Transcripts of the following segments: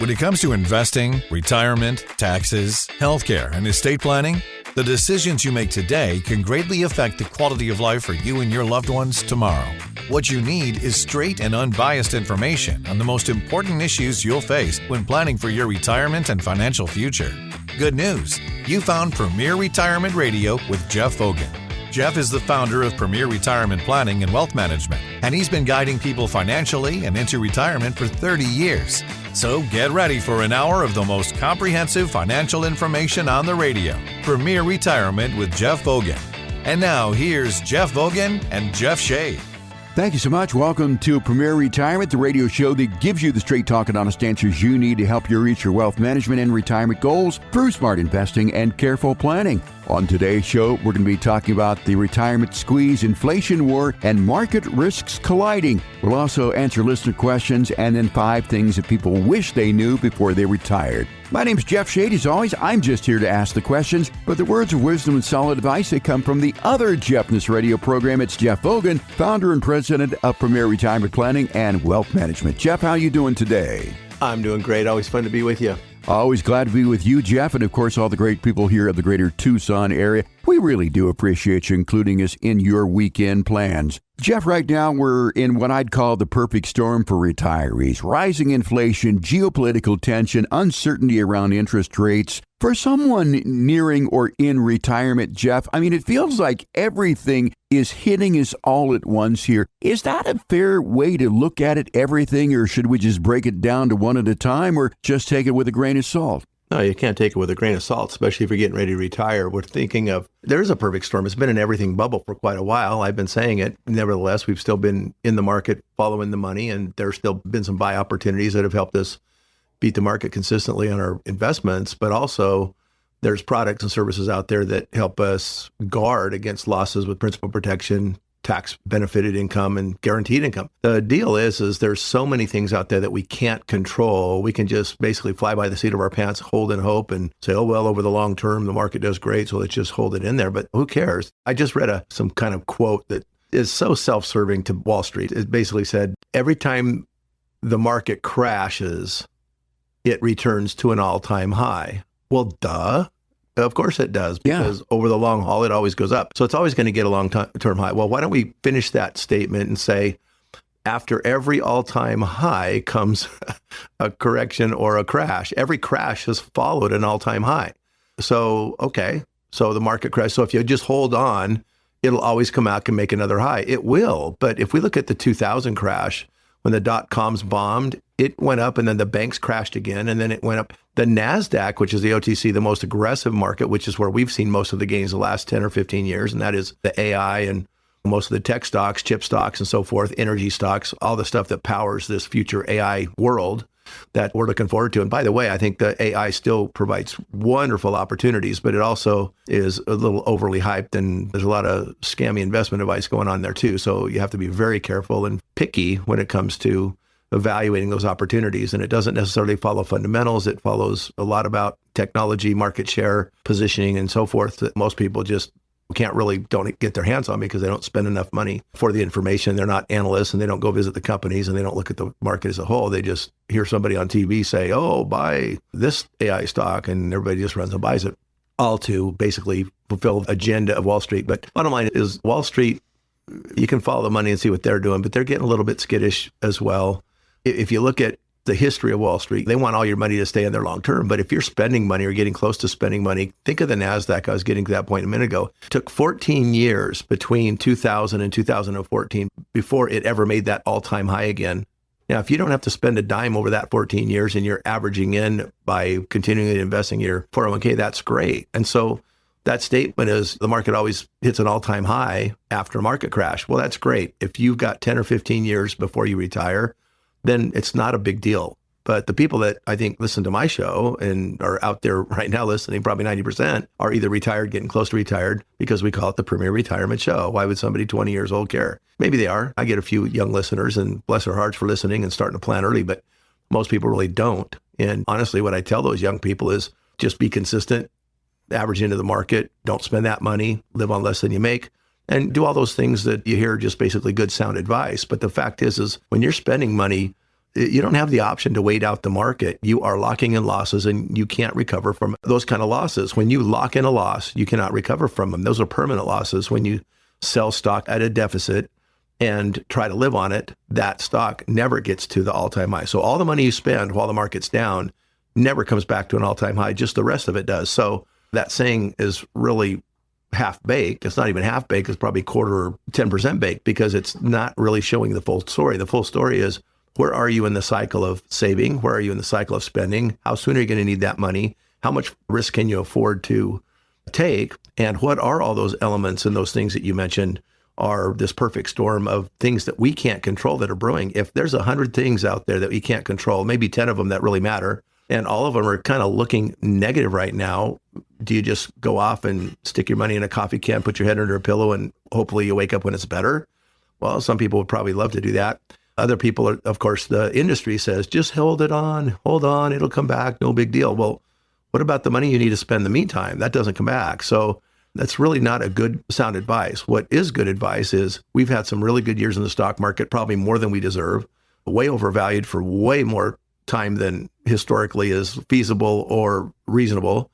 When it comes to investing, retirement, taxes, healthcare, and estate planning, the decisions you make today can greatly affect the quality of life for you and your loved ones tomorrow. What you need is straight and unbiased information on the most important issues you'll face when planning for your retirement and financial future. Good news, you found Premier Retirement Radio with Jeff Hogan. Jeff is the founder of Premier Retirement Planning and Wealth Management, and he's been guiding people financially and into retirement for 30 years. So get ready for an hour of the most comprehensive financial information on the radio. Premier Retirement with Jeff Hogan. And now here's Jeff Hogan and Jeff Shea. Thank you so much. Welcome to Premier Retirement, the radio show that gives you the straight talk and honest answers you need to help you reach your wealth management and retirement goals through smart investing and careful planning. On today's show, we're going to be talking about the retirement squeeze, inflation war, and market risks colliding. We'll also answer listener questions and then 5 things that people wish they knew before they retired. My name's Jeff Shade. As always, I'm just here to ask the questions, but the words of wisdom and solid advice, they come from the other Jeff in this radio program. It's Jeff Hogan, founder and president of Premier Retirement Planning and Wealth Management. Jeff, how are you doing today? I'm doing great. Always fun to be with you. Always glad to be with you, Jeff, and of course all the great people here of the greater Tucson area. We really do appreciate you including us in your weekend plans. Jeff, right now we're in what I'd call the perfect storm for retirees. Rising inflation, geopolitical tension, uncertainty around interest rates. For someone nearing or in retirement, Jeff, I mean, it feels like everything is hitting us all at once here. Is that a fair way to look at it, everything, or should we just break it down to one at a time or just take it with a grain of salt? No, you can't take it with a grain of salt, especially if you're getting ready to retire. We're thinking of, there's a perfect storm. It's been an everything bubble for quite a while. I've been saying it. Nevertheless, we've still been in the market following the money, and there's still been some buy opportunities that have helped us beat the market consistently on our investments, but also there's products and services out there that help us guard against losses with principal protection, tax benefited income, and guaranteed income. The deal is there's so many things out there that we can't control. We can just basically fly by the seat of our pants, hold and hope, and say, oh, well, over the long term, the market does great, so let's just hold it in there. But who cares? I just read some kind of quote that is so self-serving to Wall Street. It basically said, every time the market crashes, it returns to an all-time high. Well, duh. Of course it does, because over the long haul, it always goes up. So it's always going to get a long-term high. Well, why don't we finish that statement and say, after every all-time high comes a correction or a crash. Every crash has followed an all-time high. So, okay, so the market crash. So if you just hold on, it'll always come out and make another high. It will. But if we look at the 2000 crash, when the dot-coms bombed, it went up and then the banks crashed again and then it went up. The NASDAQ, which is the OTC, the most aggressive market, which is where we've seen most of the gains the last 10 or 15 years, and that is the AI and most of the tech stocks, chip stocks and so forth, energy stocks, all the stuff that powers this future AI world that we're looking forward to. And by the way, I think the AI still provides wonderful opportunities, but it also is a little overly hyped and there's a lot of scammy investment advice going on there too. So you have to be very careful and picky when it comes to evaluating those opportunities. And it doesn't necessarily follow fundamentals. It follows a lot about technology, market share, positioning, and so forth that most people just don't get their hands on because they don't spend enough money for the information. They're not analysts and they don't go visit the companies and they don't look at the market as a whole. They just hear somebody on TV say, oh, buy this AI stock, and everybody just runs and buys it, all to basically fulfill the agenda of Wall Street. But bottom line is Wall Street, you can follow the money and see what they're doing, but they're getting a little bit skittish as well. If you look at the history of Wall Street, they want all your money to stay in there long term. But if you're spending money or getting close to spending money, think of the NASDAQ. I was getting to that point a minute ago. It took 14 years between 2000 and 2014 before it ever made that all-time high again. Now, if you don't have to spend a dime over that 14 years and you're averaging in by continuing investing your 401k, that's great. And so that statement is the market always hits an all-time high after a market crash. Well, that's great. If you've got 10 or 15 years before you retire, then it's not a big deal. But the people that I think listen to my show and are out there right now listening, probably 90%, are either retired, getting close to retired, because we call it the Premier Retirement Show. Why would somebody 20 years old care? Maybe they are. I get a few young listeners, and bless their hearts for listening and starting to plan early, but most people really don't. And honestly, what I tell those young people is just be consistent, average into the market, don't spend that money, live on less than you make, and do all those things that you hear, just basically good sound advice. But the fact is when you're spending money you don't have the option to wait out the market. You are locking in losses and you can't recover from those kind of losses. When you lock in a loss, you cannot recover from them. Those are permanent losses. When you sell stock at a deficit and try to live on it, that stock never gets to the all-time high. So all the money you spend while the market's down never comes back to an all-time high, just the rest of it does. So that saying is really half-baked. It's not even half-baked, it's probably quarter or 10% baked, because it's not really showing the full story. The full story is, where are you in the cycle of saving? Where are you in the cycle of spending? How soon are you going to need that money? How much risk can you afford to take? And what are all those elements and those things that you mentioned are this perfect storm of things that we can't control that are brewing? If there's 100 things out there that we can't control, maybe 10 of them that really matter, and all of them are kind of looking negative right now, do you just go off and stick your money in a coffee can, put your head under a pillow, and hopefully you wake up when it's better? Well, some people would probably love to do that. Other people, are, of course, the industry says, just hold on, it'll come back, no big deal. Well, what about the money you need to spend in the meantime? That doesn't come back. So that's really not a good sound advice. What is good advice is we've had some really good years in the stock market, probably more than we deserve, way overvalued for way more time than historically is feasible or reasonable.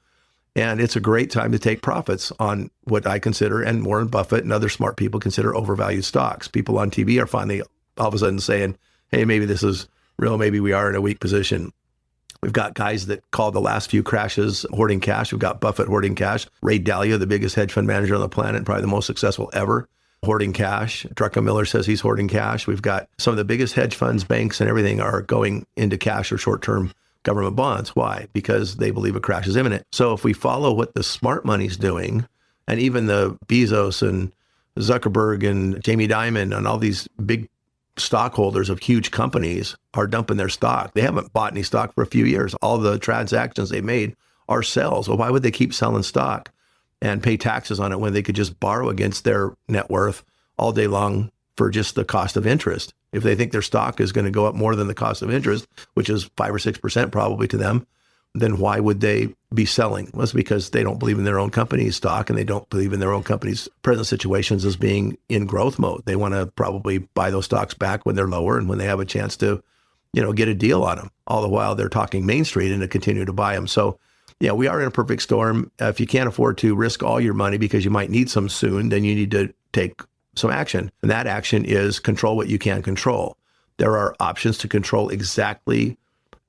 And it's a great time to take profits on what I consider, and Warren Buffett and other smart people consider, overvalued stocks. People on TV are finally all of a sudden saying, hey, maybe this is real. Maybe we are in a weak position. We've got guys that call the last few crashes hoarding cash. We've got Buffett hoarding cash. Ray Dalio, the biggest hedge fund manager on the planet, probably the most successful ever, hoarding cash. Druckenmiller says he's hoarding cash. We've got some of the biggest hedge funds, banks, and everything are going into cash or short-term government bonds. Why? Because they believe a crash is imminent. So if we follow what the smart money's doing, and even the Bezos and Zuckerberg and Jamie Dimon and all these big stockholders of huge companies are dumping their stock. They haven't bought any stock for a few years. All the transactions they made are sales. Well, why would they keep selling stock and pay taxes on it when they could just borrow against their net worth all day long for just the cost of interest? If they think their stock is going to go up more than the cost of interest, which is 5 or 6% probably to them, then why would they be selling? Well, it's because they don't believe in their own company's stock, and they don't believe in their own company's present situations as being in growth mode. They want to probably buy those stocks back when they're lower and when they have a chance to, get a deal on them. All the while they're talking Main Street and to continue to buy them. So, yeah, we are in a perfect storm. If you can't afford to risk all your money because you might need some soon, then you need to take some action. And that action is control what you can control. There are options to control exactly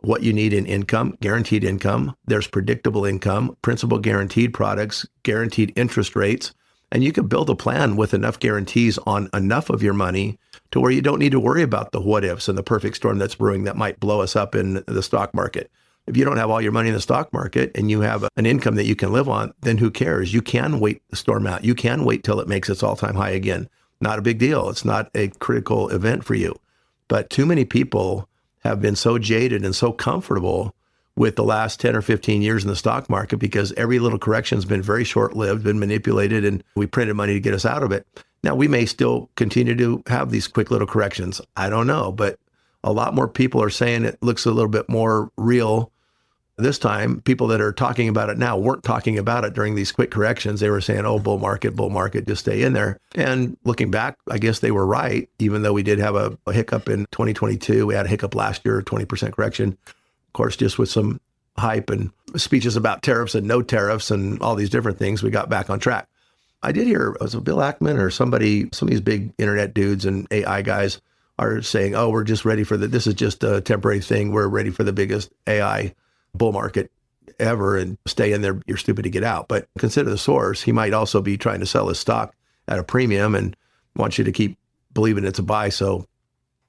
what you need in income, guaranteed income. There's predictable income, principal guaranteed products, guaranteed interest rates. And you can build a plan with enough guarantees on enough of your money to where you don't need to worry about the what ifs and the perfect storm that's brewing that might blow us up in the stock market. If you don't have all your money in the stock market and you have an income that you can live on, then who cares? You can wait the storm out. You can wait till it makes its all-time high again. Not a big deal. It's not a critical event for you. But too many people have been so jaded and so comfortable with the last 10 or 15 years in the stock market because every little correction has been very short-lived, been manipulated, and we printed money to get us out of it. Now, we may still continue to have these quick little corrections. I don't know, but a lot more people are saying it looks a little bit more real this time. People that are talking about it now weren't talking about it during these quick corrections. They were saying, oh, bull market, just stay in there. And looking back, I guess they were right, even though we did have a hiccup in 2022. We had a hiccup last year, 20% correction. Of course, just with some hype and speeches about tariffs and no tariffs and all these different things, we got back on track. I did hear, was it Bill Ackman or somebody, some of these big internet dudes and AI guys are saying, oh, we're just ready for this is just a temporary thing. We're ready for the biggest AI bull market ever, and stay in there. You're stupid to get out. But consider the source. He might also be trying to sell his stock at a premium and wants you to keep believing it's a buy so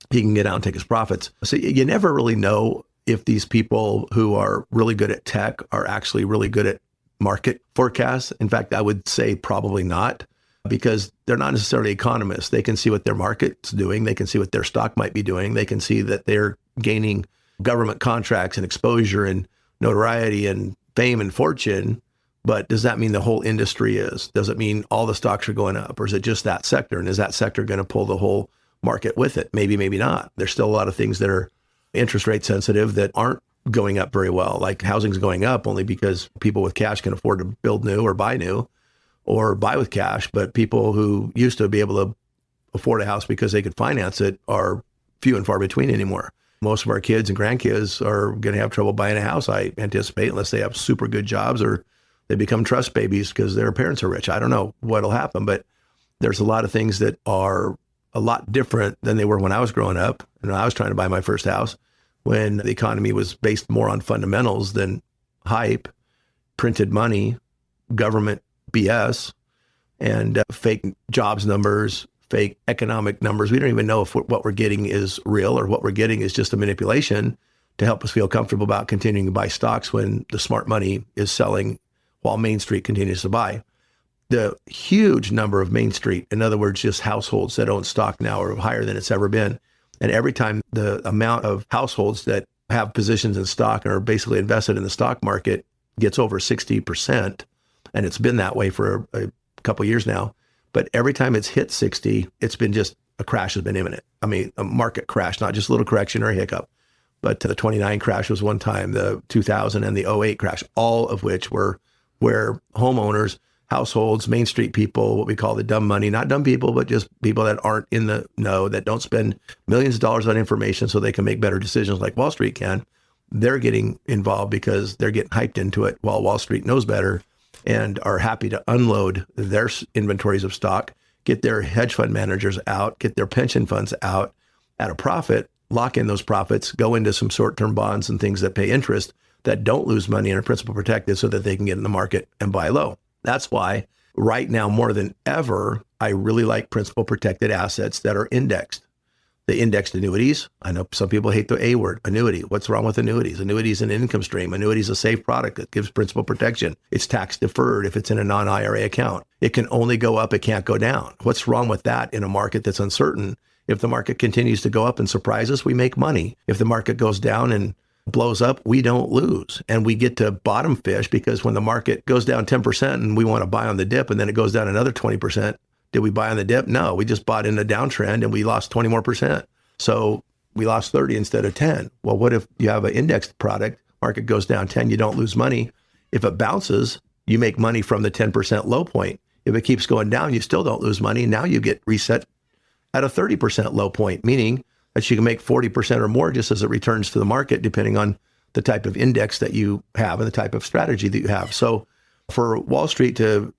he can get out and take his profits. So you never really know if these people who are really good at tech are actually really good at market forecasts. In fact, I would say probably not, because they're not necessarily economists. They can see what their market's doing. They can see what their stock might be doing. They can see that they're gaining government contracts and exposure and notoriety and fame and fortune. But does that mean the whole industry is? Does it mean all the stocks are going up, or is it just that sector? And is that sector going to pull the whole market with it? Maybe, maybe not. There's still a lot of things that are interest rate sensitive that aren't going up very well. Like housing's going up only because people with cash can afford to build new or buy with cash. But people who used to be able to afford a house because they could finance it are few and far between anymore. Most of our kids and grandkids are going to have trouble buying a house, I anticipate, unless they have super good jobs or they become trust babies because their parents are rich. I don't know what'll happen, but there's a lot of things that are a lot different than they were when I was growing up and I was trying to buy my first house, when the economy was based more on fundamentals than hype, printed money, government BS, and fake jobs numbers, fake economic numbers. We don't even know if what we're getting is real or what we're getting is just a manipulation to help us feel comfortable about continuing to buy stocks when the smart money is selling while Main Street continues to buy. The huge number of Main Street, in other words, just households that own stock now, are higher than it's ever been. And every time the amount of households that have positions in stock and are basically invested in the stock market gets over 60%, and it's been that way for a couple of years now, but every time it's hit 60, it's been just a crash has been imminent. I mean, a market crash, not just a little correction or a hiccup, but the 29 crash was one time, the 2000 and the '08 crash, all of which were where homeowners, households, Main Street people, what we call the dumb money, not dumb people, but just people that aren't in the know, that don't spend millions of dollars on information so they can make better decisions like Wall Street can. They're getting involved because they're getting hyped into it while Wall Street knows better and are happy to unload their inventories of stock, get their hedge fund managers out, get their pension funds out at a profit, lock in those profits, go into some short-term bonds and things that pay interest that don't lose money and are principal protected so that they can get in the market and buy low. That's why right now, more than ever, I really like principal protected assets that are indexed. The indexed annuities. I know some people hate the A word, annuity. What's wrong with annuities? Annuity is an income stream. Annuity is a safe product that gives principal protection. It's tax deferred if it's in a non-IRA account. It can only go up. It can't go down. What's wrong with that in a market that's uncertain? If the market continues to go up and surprise us, we make money. If the market goes down and blows up, we don't lose. And we get to bottom fish because when the market goes down 10% and we want to buy on the dip and then it goes down another 20%, did we buy on the dip? No, we just bought in a downtrend and we lost 20 more percent. So we lost 30 instead of 10. Well, what if you have an indexed product, market goes down 10, you don't lose money. If it bounces, you make money from the 10% low point. If it keeps going down, you still don't lose money. Now you get reset at a 30% low point, meaning that you can make 40% or more just as it returns to the market, depending on the type of index that you have and the type of strategy that you have. So for Wall Street to,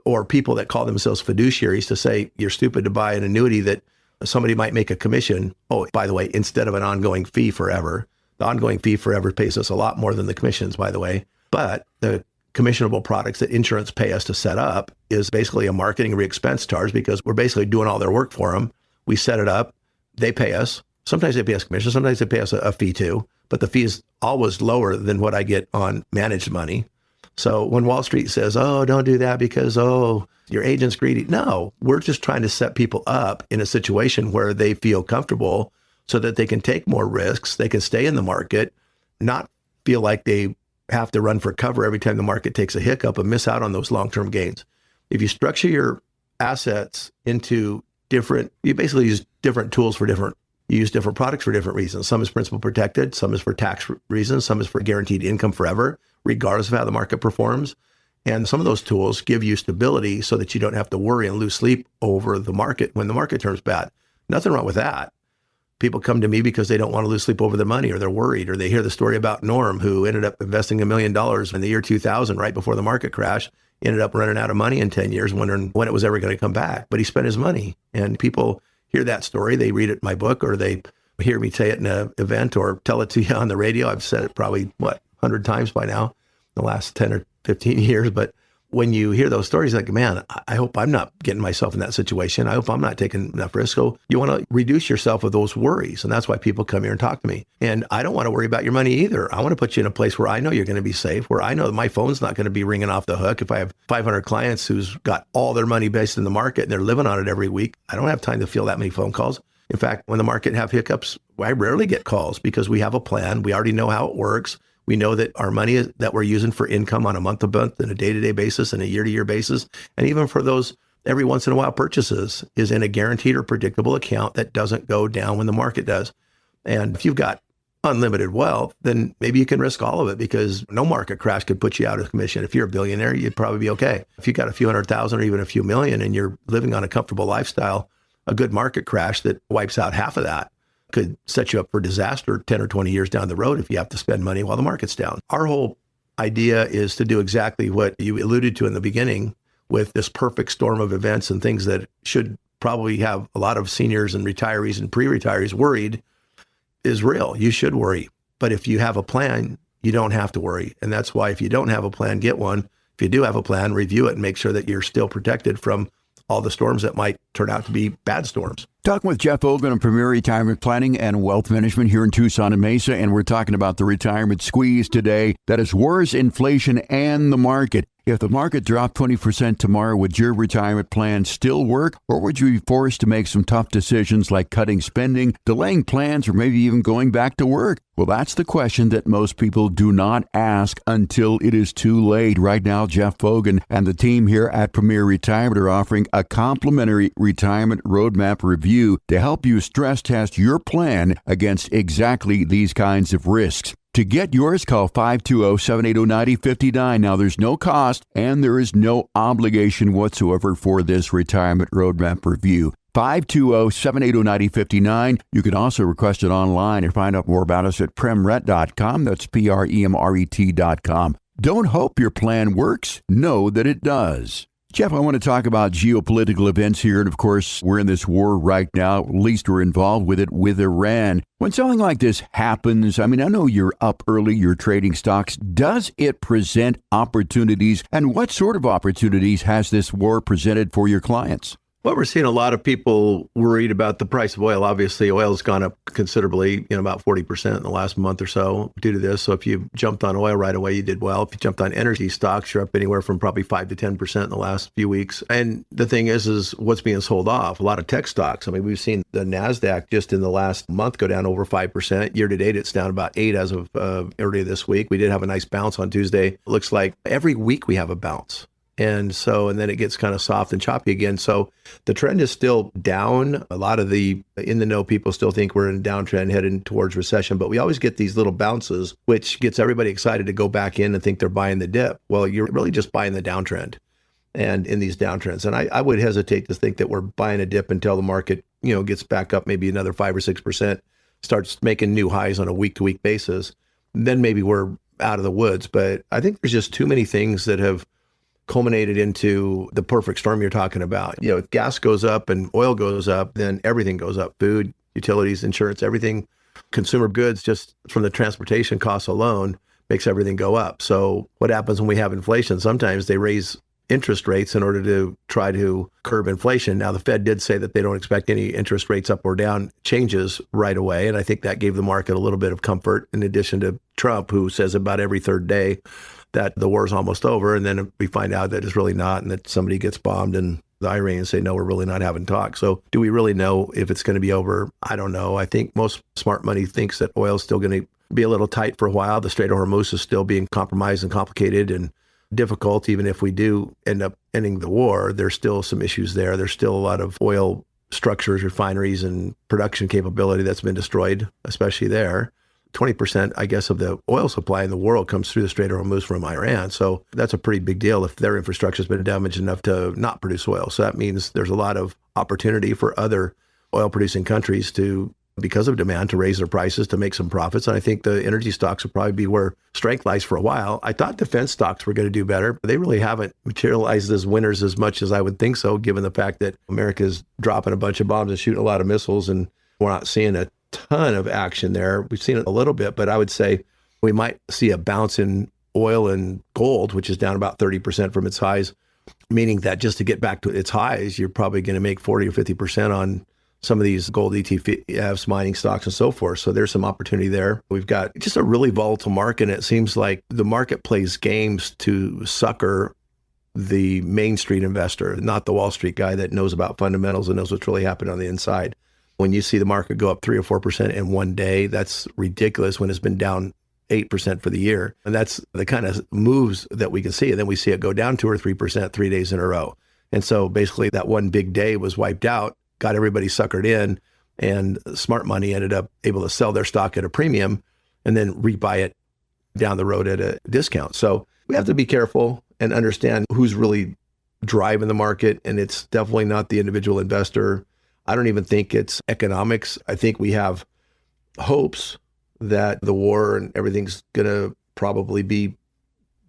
or people that call themselves fiduciaries to say you're stupid to buy an annuity that somebody might make a commission. Oh, by the way, instead of an ongoing fee forever, the ongoing fee forever pays us a lot more than the commissions, by the way. But the commissionable products that insurance pay us to set up is basically a marketing re-expense charge because we're basically doing all their work for them. We set it up. They pay us. Sometimes they pay us commission. Sometimes they pay us a fee too. But the fee is always lower than what I get on managed money. So when Wall Street says, oh, don't do that because, oh, your agent's greedy. No, we're just trying to set people up in a situation where they feel comfortable so that they can take more risks. They can stay in the market, not feel like they have to run for cover every time the market takes a hiccup and miss out on those long-term gains. If you structure your assets into different, you basically use different tools for different, you use different products for different reasons. Some is principal protected, some is for tax reasons, some is for guaranteed income forever, regardless of how the market performs. And some of those tools give you stability so that you don't have to worry and lose sleep over the market when the market turns bad. Nothing wrong with that. People come to me because they don't want to lose sleep over their money, or they're worried, or they hear the story about Norm, who ended up investing $1 million in the year 2000, right before the market crash, ended up running out of money in 10 years, wondering when it was ever going to come back. But he spent his money. And people hear that story, they read it in my book, or they hear me say it in an event or tell it to you on the radio. I've said it probably, 100 times by now, the last 10 or 15 years. But when you hear those stories, like, man, I hope I'm not getting myself in that situation. I hope I'm not taking enough risk. So you want to reduce yourself of those worries. And that's why people come here and talk to me. And I don't want to worry about your money either. I want to put you in a place where I know you're going to be safe, where I know that my phone's not going to be ringing off the hook. If I have 500 clients who's got all their money based in the market and they're living on it every week, I don't have time to field that many phone calls. In fact, when the market have hiccups, I rarely get calls because we have a plan. We already know how it works. We know that our money that we're using for income on a month-to-month and a day-to-day basis and a year-to-year basis, and even for those every once in a while purchases, is in a guaranteed or predictable account that doesn't go down when the market does. And if you've got unlimited wealth, then maybe you can risk all of it because no market crash could put you out of commission. If you're a billionaire, you'd probably be okay. If you've got a few 100,000 or even a few million and you're living on a comfortable lifestyle, a good market crash that wipes out half of that could set you up for disaster 10 or 20 years down the road if you have to spend money while the market's down. Our whole idea is to do exactly what you alluded to in the beginning with this perfect storm of events and things that should probably have a lot of seniors and retirees and pre-retirees worried is real. You should worry. But if you have a plan, you don't have to worry. And that's why if you don't have a plan, get one. If you do have a plan, review it and make sure that you're still protected from all the storms that might turn out to be bad storms. Talking with Jeff Hogan of Premier Retirement Planning and Wealth Management here in Tucson and Mesa, and we're talking about the retirement squeeze today that is worse inflation and the market. If the market dropped 20% tomorrow, would your retirement plan still work, or would you be forced to make some tough decisions like cutting spending, delaying plans, or maybe even going back to work? Well, that's the question that most people do not ask until it is too late. Right now, Jeff Hogan and the team here at Premier Retirement are offering a complimentary retirement roadmap review to help you stress test your plan against exactly these kinds of risks. To get yours, call 520-780-9059. Now, there's no cost and there is no obligation whatsoever for this retirement roadmap review. 520-780-9059. You can also request it online and find out more about us at premret.com. That's PREMRET.com. Don't hope your plan works. Know that it does. Jeff, I want to talk about geopolitical events here. And of course, we're in this war right now. At least we're involved with it with Iran. When something like this happens, I mean, I know you're up early, you're trading stocks. Does it present opportunities? And what sort of opportunities has this war presented for your clients? Well, we're seeing a lot of people worried about the price of oil. Obviously, oil has gone up considerably, about 40% in the last month or so due to this. So if you jumped on oil right away, you did well. If you jumped on energy stocks, you're up anywhere from probably 5 to 10% in the last few weeks. And the thing is what's being sold off. A lot of tech stocks. I mean, we've seen the NASDAQ just in the last month go down over 5%. Year to date, it's down about 8 as of earlier this week. We did have a nice bounce on Tuesday. It looks like every week we have a bounce. And then it gets kind of soft and choppy again. So the trend is still down. A lot of the in the know people still think we're in a downtrend heading towards recession, but we always get these little bounces, which gets everybody excited to go back in and think they're buying the dip. Well, you're really just buying the downtrend and in these downtrends. And I would hesitate to think that we're buying a dip until the market, gets back up maybe another 5 or 6%, starts making new highs on a week to week basis. Then maybe we're out of the woods. But I think there's just too many things that have culminated into the perfect storm you're talking about. If gas goes up and oil goes up, then everything goes up. Food, utilities, insurance, everything, consumer goods, just from the transportation costs alone, makes everything go up. So what happens when we have inflation? Sometimes they raise interest rates in order to try to curb inflation. Now, the Fed did say that they don't expect any interest rates up or down changes right away. And I think that gave the market a little bit of comfort, in addition to Trump, who says about every third day that the war is almost over, and then we find out that it's really not, and that somebody gets bombed, and the Iranians say, no, we're really not having talks. So do we really know if it's going to be over? I don't know. I think most smart money thinks that oil is still going to be a little tight for a while. The Strait of Hormuz is still being compromised and complicated and difficult. Even if we do end up ending the war, there's still some issues there. There's still a lot of oil structures, refineries, and production capability that's been destroyed, especially there. 20%, I guess, of the oil supply in the world comes through the Strait of Hormuz from Iran. So that's a pretty big deal if their infrastructure has been damaged enough to not produce oil. So that means there's a lot of opportunity for other oil-producing countries to, because of demand, to raise their prices, to make some profits. And I think the energy stocks will probably be where strength lies for a while. I thought defense stocks were going to do better, but they really haven't materialized as winners as much as I would think so, given the fact that America's dropping a bunch of bombs and shooting a lot of missiles, and we're not seeing a ton of action there. We've seen it a little bit, but I would say we might see a bounce in oil and gold, which is down about 30% from its highs, meaning that just to get back to its highs, you're probably going to make 40 or 50% on some of these gold ETFs, mining stocks, and so forth. So there's some opportunity there. We've got just a really volatile market, and it seems like the market plays games to sucker the Main Street investor, not the Wall Street guy that knows about fundamentals and knows what's really happening on the inside. When you see the market go up 3 or 4% in one day, that's ridiculous when it's been down 8% for the year. And that's the kind of moves that we can see. And then we see it go down 2 or 3% 3 days in a row. And so basically that one big day was wiped out, got everybody suckered in, and smart money ended up able to sell their stock at a premium and then rebuy it down the road at a discount. So we have to be careful and understand who's really driving the market. And it's definitely not the individual investor. I don't even think it's economics. I think we have hopes that the war and everything's going to probably be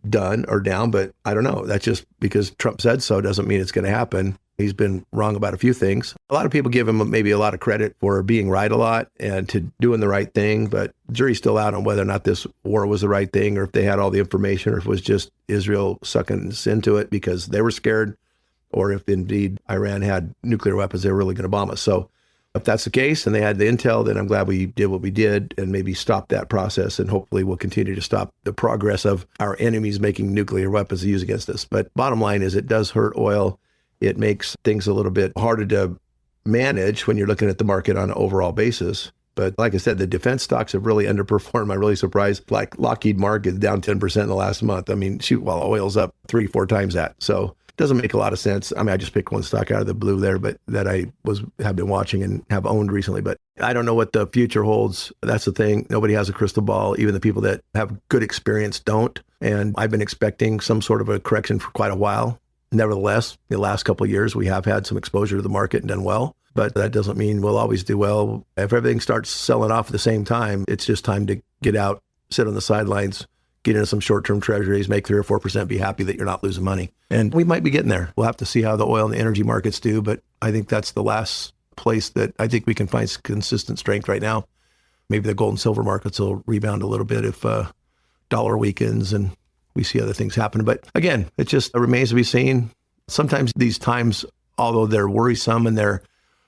done or down, but I don't know. That's just because Trump said so doesn't mean it's going to happen. He's been wrong about a few things. A lot of people give him maybe a lot of credit for being right a lot and to doing the right thing, but the jury's still out on whether or not this war was the right thing, or if they had all the information, or if it was just Israel sucking us into it because they were scared, or if indeed Iran had nuclear weapons, they were really going to bomb us. So if that's the case and they had the intel, then I'm glad we did what we did and maybe stop that process, and hopefully we'll continue to stop the progress of our enemies making nuclear weapons to use against us. But bottom line is it does hurt oil. It makes things a little bit harder to manage when you're looking at the market on an overall basis. But like I said, the defense stocks have really underperformed. I'm really surprised. Like Lockheed Martin is down 10% in the last month. I mean, shoot, while oil's up 3-4 times that. So it doesn't make a lot of sense. I mean, I just picked one stock out of the blue there, but that have been watching and have owned recently. But I don't know what the future holds. That's the thing. Nobody has a crystal ball. Even the people that have good experience don't. And I've been expecting some sort of a correction for quite a while. Nevertheless, the last couple of years, we have had some exposure to the market and done well, but that doesn't mean we'll always do well. If everything starts selling off at the same time, it's just time to get out, sit on the sidelines, get into some short-term treasuries, make 3 or 4%, be happy that you're not losing money. And we might be getting there. We'll have to see how the oil and the energy markets do, but I think that's the last place that I think we can find consistent strength right now. Maybe the gold and silver markets will rebound a little bit if dollar weakens and we see other things happen. But again, it just remains to be seen. Sometimes these times, although they're worrisome and they're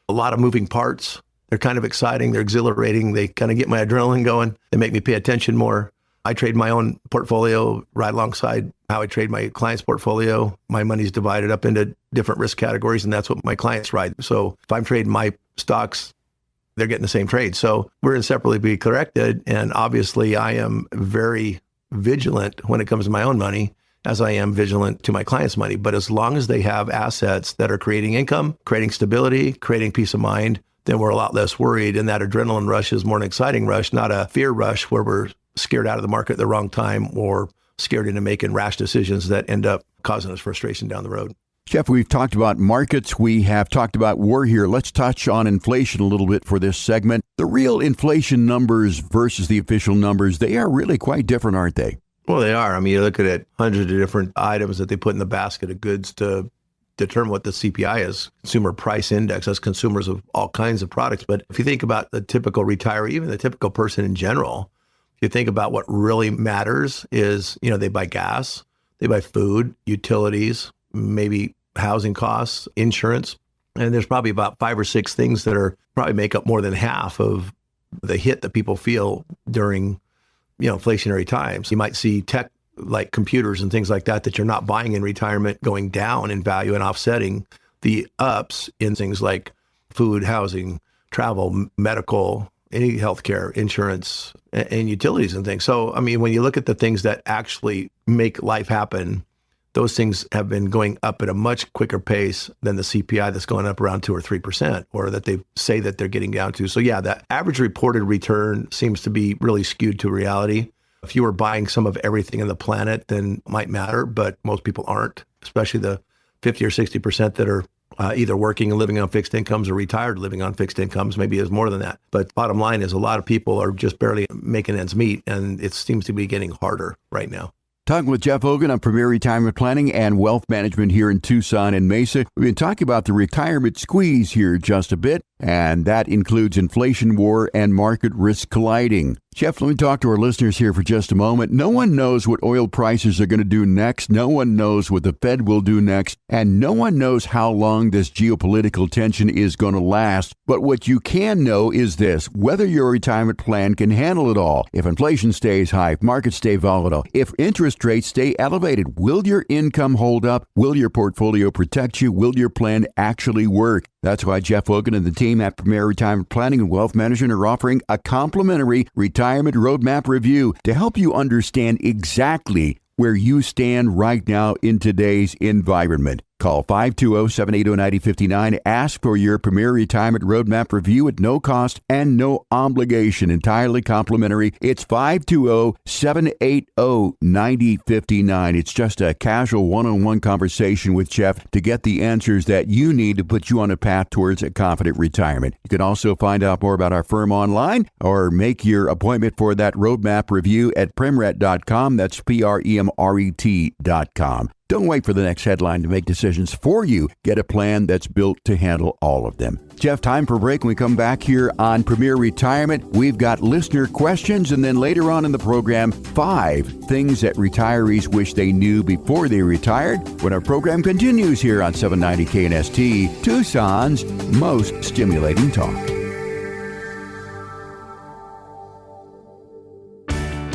a lot of moving parts, they're kind of exciting, they're exhilarating, they kind of get my adrenaline going, they make me pay attention more. I trade my own portfolio right alongside how I trade my client's portfolio. My money's divided up into different risk categories, and that's what my clients ride. So if I'm trading my stocks, they're getting the same trade. So we're inseparably be corrected. And obviously I am very vigilant when it comes to my own money, as I am vigilant to my clients' money. But as long as they have assets that are creating income, creating stability, creating peace of mind, then we're a lot less worried. And that adrenaline rush is more an exciting rush, not a fear rush where we're scared out of the market at the wrong time or scared into making rash decisions that end up causing us frustration down the road. Jeff, we've talked about markets. We have talked about war here. Let's touch on inflation a little bit for this segment. The real inflation numbers versus the official numbers, they are really quite different, aren't they? Well, they are. I mean, you're looking at hundreds of different items that they put in the basket of goods to determine what the CPI is, Consumer Price Index, as consumers of all kinds of products. But if you think about the typical retiree, even the typical person in general, if you think about what really matters is, they buy gas, they buy food, utilities, maybe housing costs, insurance. And there's probably about 5 or 6 things that are probably make up more than half of the hit that people feel during, inflationary times. You might see tech like computers and things like that you're not buying in retirement going down in value and offsetting the ups in things like food, housing, travel, medical, any healthcare, insurance, and utilities and things. So, I mean, when you look at the things that actually make life happen, those things have been going up at a much quicker pace than the CPI that's going up around 2 or 3%, or that they say that they're getting down to. So yeah, that average reported return seems to be really skewed to reality. If you were buying some of everything on the planet, then it might matter, but most people aren't, especially the 50 or 60% that are either working and living on fixed incomes or retired living on fixed incomes. Maybe it's more than that. But bottom line is a lot of people are just barely making ends meet, and it seems to be getting harder right now. Talking with Jeff Hogan on Premier Retirement Planning and Wealth Management here in Tucson and Mesa. We've been talking about the retirement squeeze here just a bit, and that includes inflation war and market risk colliding. Jeff, let me talk to our listeners here for just a moment. No one knows what oil prices are going to do next. No one knows what the Fed will do next. And no one knows how long this geopolitical tension is going to last. But what you can know is this: whether your retirement plan can handle it all. If inflation stays high, if markets stay volatile, if interest rates stay elevated, will your income hold up? Will your portfolio protect you? Will your plan actually work? That's why Jeff Hogan and the team at Premier Retirement Planning and Wealth Management are offering a complimentary retirement roadmap review to help you understand exactly where you stand right now in today's environment. Call 520-780-9059. Ask for your Premier Retirement Roadmap review at no cost and no obligation. Entirely complimentary. It's 520-780-9059. It's just a casual one-on-one conversation with Jeff to get the answers that you need to put you on a path towards a confident retirement. You can also find out more about our firm online or make your appointment for that roadmap review at premret.com. That's PREMRET.com. Don't wait for the next headline to make decisions for you. Get a plan that's built to handle all of them. Jeff, time for a break. When we come back here on Premier Retirement, we've got listener questions, and then later on in the program, 5 things that retirees wish they knew before they retired, when our program continues here on 790 KNST, Tucson's most stimulating talk.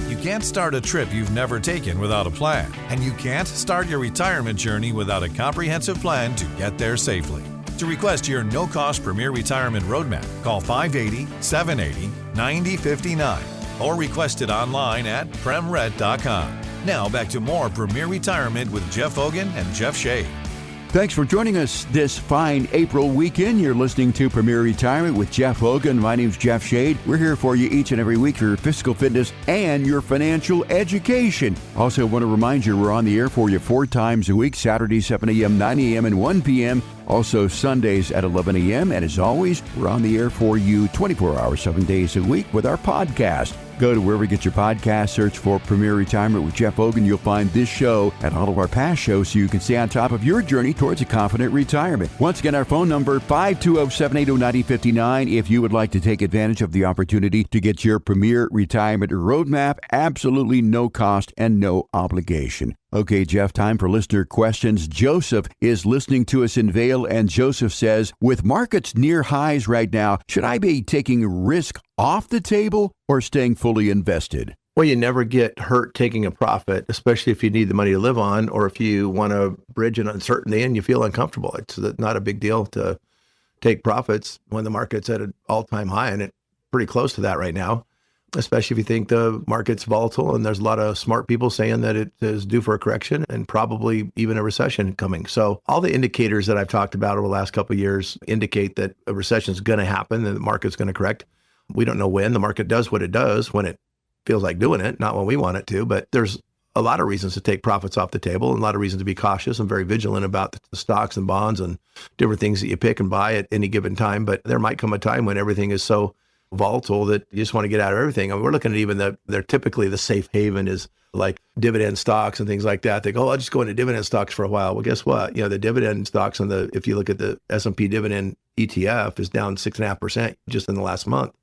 You can't start a trip you've never taken without a plan, and you can't start your retirement journey without a comprehensive plan to get there safely. To request your no-cost Premier Retirement Roadmap, call 580-780-9059 or request it online at premret.com. Now back to more Premier Retirement with Jeff Hogan and Jeff Shade. Thanks for joining us this fine April weekend. You're listening to Premier Retirement with Jeff Hogan. My name's Jeff Shade. We're here for you each and every week for your physical fitness and your financial education. Also want to remind you we're on the air for you 4 times a week, Saturday 7 a.m., 9 a.m., and 1 p.m., also Sundays at 11 a.m. And as always, we're on the air for you 24 hours, 7 days a week with our podcast. Go to wherever you get your podcast, search for Premier Retirement with Jeff Hogan. You'll find this show and all of our past shows so you can stay on top of your journey towards a confident retirement. Once again, our phone number, 520-780-9059. If you would like to take advantage of the opportunity to get your Premier Retirement Roadmap, absolutely no cost and no obligation. Okay, Jeff, time for listener questions. Joseph is listening to us in Vail, and Joseph says, with markets near highs right now, should I be taking risk off the table or staying fully invested? Well, you never get hurt taking a profit, especially if you need the money to live on, or if you want to bridge an uncertainty and you feel uncomfortable. It's not a big deal to take profits when the market's at an all-time high, and it's pretty close to that right now, especially if you think the market's volatile and there's a lot of smart people saying that it is due for a correction and probably even a recession coming. So all the indicators that I've talked about over the last couple of years indicate that a recession is going to happen and the market's going to correct. We don't know when. The market does what it does when it feels like doing it, not when we want it to, but there's a lot of reasons to take profits off the table and a lot of reasons to be cautious and very vigilant about the stocks and bonds and different things that you pick and buy at any given time. But there might come a time when everything is so volatile that you just want to get out of everything. I mean, we're looking at even they're typically the safe haven is like dividend stocks and things like that. They go, I'll just go into dividend stocks for a while. Well, guess what? The dividend stocks if you look at the S&P dividend ETF is down 6.5% just in the last month.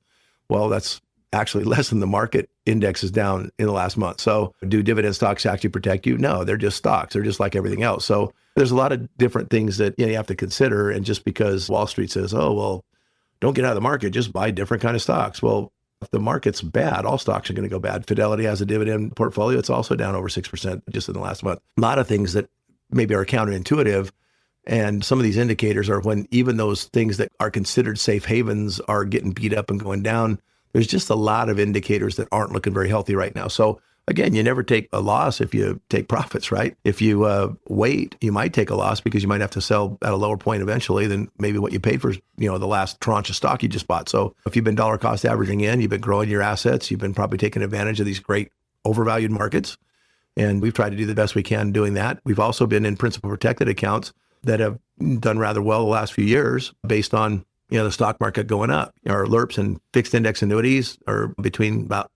Well, that's actually less than the market index is down in the last month. So do dividend stocks actually protect you? No, they're just stocks. They're just like everything else. So there's a lot of different things that you have to consider. And just because Wall Street says, oh, well, don't get out of the market, just buy different kind of stocks. Well, if the market's bad, all stocks are going to go bad. Fidelity has a dividend portfolio. It's also down over 6% just in the last month. A lot of things that maybe are counterintuitive. And some of these indicators are when even those things that are considered safe havens are getting beat up and going down. There's just a lot of indicators that aren't looking very healthy right now. So again, you never take a loss if you take profits, right? If you wait, you might take a loss because you might have to sell at a lower point eventually than maybe what you paid for, the last tranche of stock you just bought. So if you've been dollar cost averaging in, you've been growing your assets, you've been probably taking advantage of these great overvalued markets. And we've tried to do the best we can doing that. We've also been in principal protected accounts that have done rather well the last few years based on, the stock market going up. Our LERPs and fixed index annuities are between about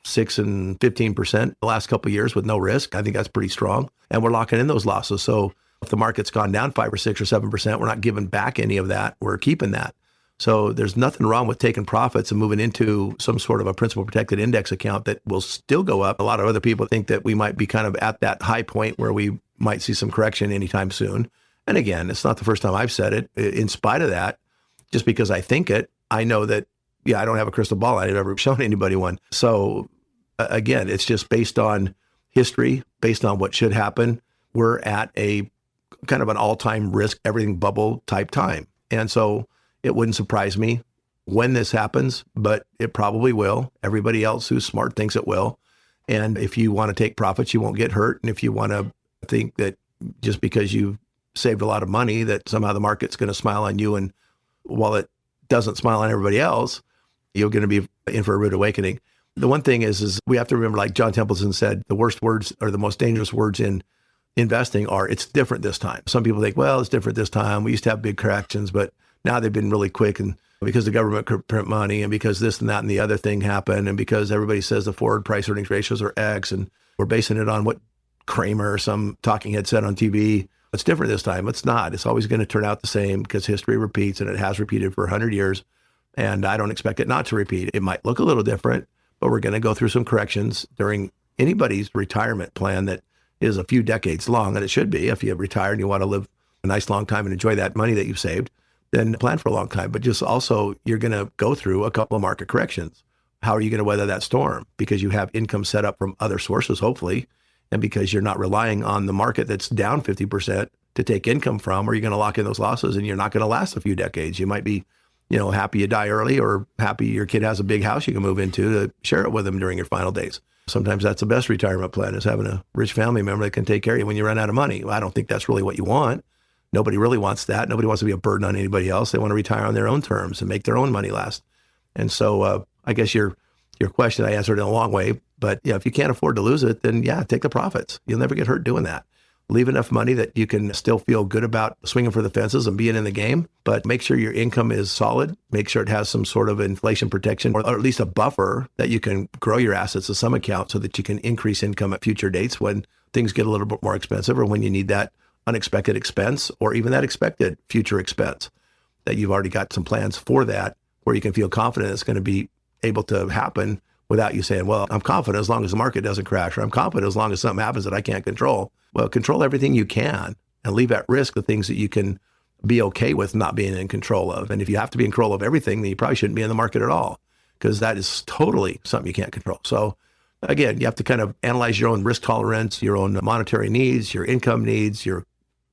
6 and 15% the last couple of years with no risk. I think that's pretty strong. And we're locking in those losses. So if the market's gone down 5 or 6 or 7%, we're not giving back any of that. We're keeping that. So there's nothing wrong with taking profits and moving into some sort of a principal protected index account that will still go up. A lot of other people think that we might be kind of at that high point where we might see some correction anytime soon. And again, it's not the first time I've said it. In spite of that, just because I think it, I know that, I don't have a crystal ball. I've never shown anybody one. So again, it's just based on history, based on what should happen. We're at a kind of an all-time risk, everything bubble type time. And so it wouldn't surprise me when this happens, but it probably will. Everybody else who's smart thinks it will. And if you want to take profits, you won't get hurt. And if you want to think that just because you've saved a lot of money, that somehow the market's going to smile on you. And while it doesn't smile on everybody else, you're going to be in for a rude awakening. The one thing is we have to remember, like John Templeton said, the worst words or the most dangerous words in investing are, it's different this time. Some people think, well, it's different this time. We used to have big corrections, but now they've been really quick. And because the government could print money, and because this and that and the other thing happened, and because everybody says the forward price earnings ratios are X, and we're basing it on what Kramer or some talking head said on TV, it's different this time. It's not. It's always going to turn out the same because history repeats, and it has repeated for 100 years. And I don't expect it not to repeat. It might look a little different, but we're going to go through some corrections during anybody's retirement plan that is a few decades long, and it should be. If you retire and you want to live a nice long time and enjoy that money that you've saved, then plan for a long time. But just also, you're going to go through a couple of market corrections. How are you going to weather that storm? Because you have income set up from other sources, hopefully, and because you're not relying on the market that's down 50% to take income from, or you're going to lock in those losses and you're not going to last a few decades. You might be, happy you die early, or happy your kid has a big house you can move into to share it with them during your final days. Sometimes that's the best retirement plan, is having a rich family member that can take care of you when you run out of money. Well, I don't think that's really what you want. Nobody really wants that. Nobody wants to be a burden on anybody else. They want to retire on their own terms and make their own money last. And so I guess your question, I answered in a long way, but if you can't afford to lose it, then take the profits. You'll never get hurt doing that. Leave enough money that you can still feel good about swinging for the fences and being in the game, but make sure your income is solid. Make sure it has some sort of inflation protection, or at least a buffer that you can grow your assets to some account so that you can increase income at future dates when things get a little bit more expensive, or when you need that unexpected expense, or even that expected future expense, that you've already got some plans for that, where you can feel confident it's going to be able to happen without you saying, well, I'm confident as long as the market doesn't crash, or I'm confident as long as something happens that I can't control. Well, control everything you can and leave at risk the things that you can be okay with not being in control of. And if you have to be in control of everything, then you probably shouldn't be in the market at all, because that is totally something you can't control. So again, you have to kind of analyze your own risk tolerance, your own monetary needs, your income needs, your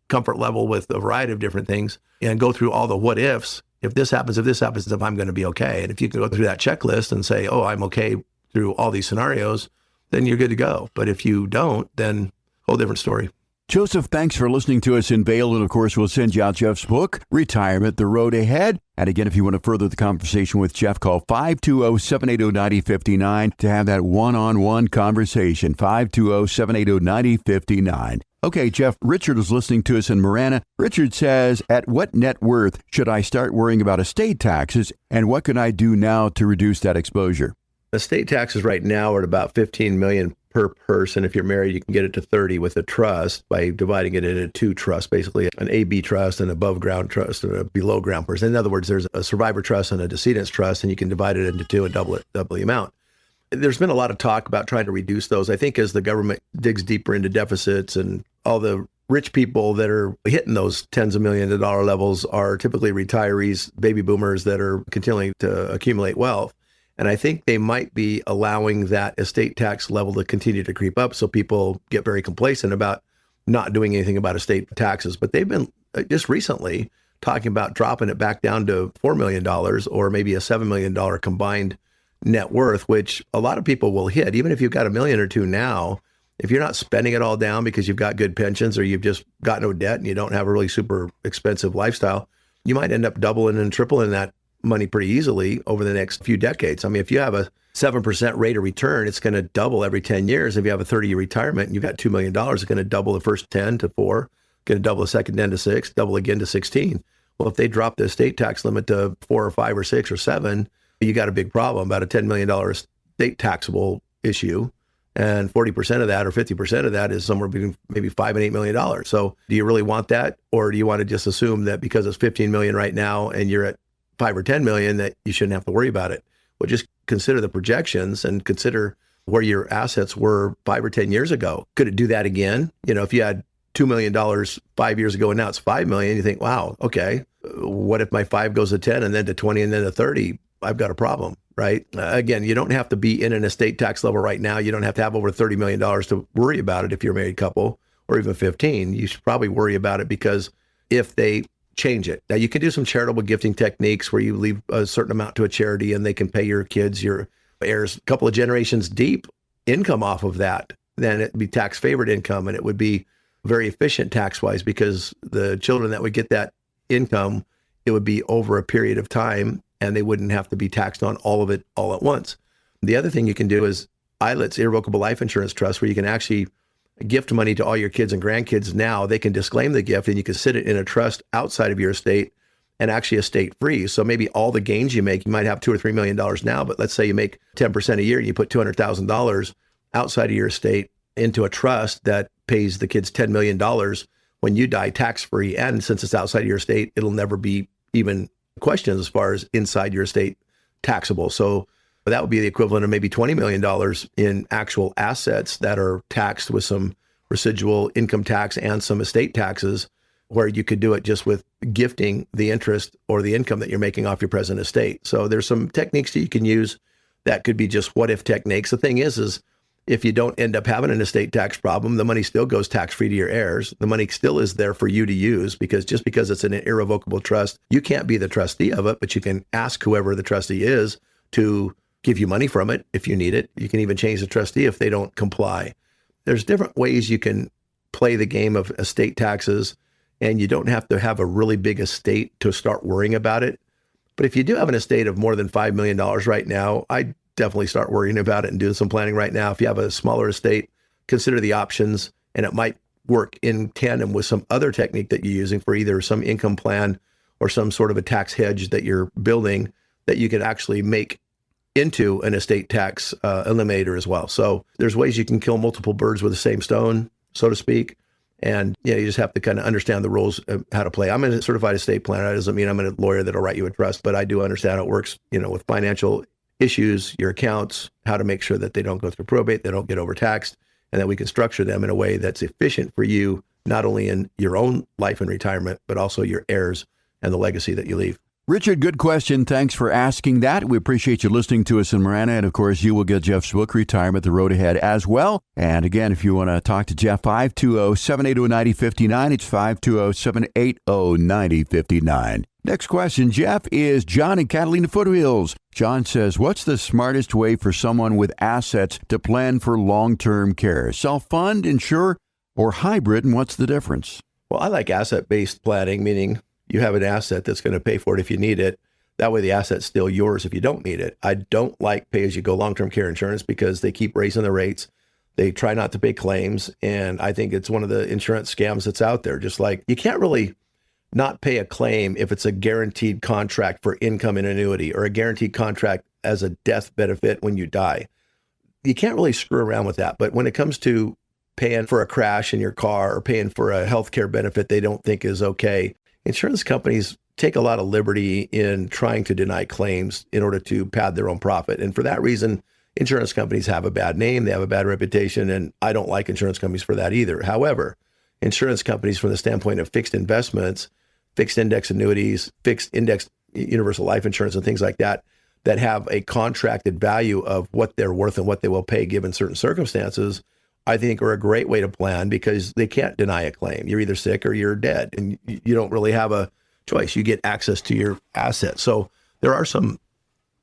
comfort level with a variety of different things, and go through all the what ifs. If this happens, if I'm going to be okay. And if you can go through that checklist and say, oh, I'm okay through all these scenarios, then you're good to go. But if you don't, then whole different story. Joseph, thanks for listening to us in Vail. And of course, we'll send you out Jeff's book, Retirement, The Road Ahead. And again, if you want to further the conversation with Jeff, call 520-780-9059 to have that one-on-one conversation. 520-780-9059. Okay, Jeff, Richard is listening to us in Marana. Richard says, at what net worth should I start worrying about estate taxes, and what can I do now to reduce that exposure? Estate taxes right now are at about $15 million per person. If you're married, you can get it to 30 with a trust by dividing it into two trusts, basically an AB trust, an above ground trust, and a below ground person. In other words, there's a survivor trust and a decedent's trust, and you can divide it into two and double the amount. There's been a lot of talk about trying to reduce those. I think as the government digs deeper into deficits, and all the rich people that are hitting those tens of millions of dollar levels are typically retirees, baby boomers that are continuing to accumulate wealth. And I think they might be allowing that estate tax level to continue to creep up, so people get very complacent about not doing anything about estate taxes. But they've been just recently talking about dropping it back down to $4 million or maybe a $7 million combined net worth, which a lot of people will hit. Even if you've got $1 million or $2 million now, if you're not spending it all down because you've got good pensions, or you've just got no debt and you don't have a really super expensive lifestyle, you might end up doubling and tripling that money pretty easily over the next few decades. I mean, if you have a 7% rate of return, it's going to double every 10 years. If you have a 30-year retirement and you've got $2 million, it's going to double the first 10 to 4, going to double the second 10 to 6, double again to 16. Well, if they drop the estate tax limit to 4 or 5 or 6 or 7, you got a big problem, about a $10 million estate taxable issue. And 40% of that or 50% of that is somewhere between maybe $5 and $8 million. So do you really want that? Or do you want to just assume that because it's 15 million right now and you're at 5 or 10 million, that you shouldn't have to worry about it? Well, just consider the projections and consider where your assets were 5 or 10 years ago. Could it do that again? If you had $2 million 5 years ago and now it's 5 million, you think, wow, okay, what if my 5 goes to 10 and then to 20 and then to 30? I've got a problem, right? Again, you don't have to be in an estate tax level right now. You don't have to have over $30 million to worry about it if you're a married couple, or even 15. You should probably worry about it because if they change it. Now, you can do some charitable gifting techniques where you leave a certain amount to a charity and they can pay your kids, your heirs, a couple of generations deep income off of that. Then it'd be tax favored income, and it would be very efficient tax-wise because the children that would get that income, it would be over a period of time and they wouldn't have to be taxed on all of it all at once. The other thing you can do is ILITs, irrevocable life insurance trusts, where you can actually gift money to all your kids and grandkids now. They can disclaim the gift and you can sit it in a trust outside of your estate and actually estate free. So maybe all the gains you make, you might have $2 or $3 million now, but let's say you make 10% a year and you put $200,000 outside of your estate into a trust that pays the kids $10 million when you die tax-free. And since it's outside of your estate, it'll never be even questioned as far as inside your estate taxable. So that would be the equivalent of maybe $20 million in actual assets that are taxed with some residual income tax and some estate taxes, where you could do it just with gifting the interest or the income that you're making off your present estate. So there's some techniques that you can use that could be just what-if techniques. The thing is if you don't end up having an estate tax problem, the money still goes tax-free to your heirs. The money still is there for you to use, because just because it's an irrevocable trust, you can't be the trustee of it, but you can ask whoever the trustee is to give you money from it if you need it. You can even change the trustee if they don't comply. There's different ways you can play the game of estate taxes, and you don't have to have a really big estate to start worrying about it. But if you do have an estate of more than $5 million right now, I'd definitely start worrying about it and doing some planning right now. If you have a smaller estate, consider the options, and it might work in tandem with some other technique that you're using for either some income plan or some sort of a tax hedge that you're building that you could actually make into an estate tax eliminator as well. So there's ways you can kill multiple birds with the same stone, so to speak. And you just have to kind of understand the rules of how to play. I'm a certified estate planner. That doesn't mean I'm a lawyer that'll write you a trust, but I do understand how it works, with financial issues, your accounts, how to make sure that they don't go through probate, they don't get overtaxed, and that we can structure them in a way that's efficient for you, not only in your own life and retirement, but also your heirs and the legacy that you leave. Richard, good question. Thanks for asking that. We appreciate you listening to us in Marana. And of course, you will get Jeff's book, Retirement, The Road Ahead, as well. And again, if you want to talk to Jeff, 520-780-9059. It's 520-780-9059. Next question, Jeff, is John in Catalina Foothills. John says, what's the smartest way for someone with assets to plan for long-term care? Self-fund, insure, or hybrid, and what's the difference? Well, I like asset-based planning, meaning you have an asset that's going to pay for it if you need it. That way the asset's still yours if you don't need it. I don't like pay-as-you-go long-term care insurance because they keep raising the rates. They try not to pay claims. And I think it's one of the insurance scams that's out there. Just like you can't really not pay a claim if it's a guaranteed contract for income and annuity or a guaranteed contract as a death benefit when you die. You can't really screw around with that. But when it comes to paying for a crash in your car or paying for a healthcare benefit they don't think is okay, insurance companies take a lot of liberty in trying to deny claims in order to pad their own profit. And for that reason, insurance companies have a bad name, they have a bad reputation, and I don't like insurance companies for that either. However, insurance companies from the standpoint of fixed investments, fixed index annuities, fixed index universal life insurance and things like that, that have a contracted value of what they're worth and what they will pay given certain circumstances, I think are a great way to plan because they can't deny a claim. You're either sick or you're dead, and you don't really have a choice. You get access to your assets. So there are some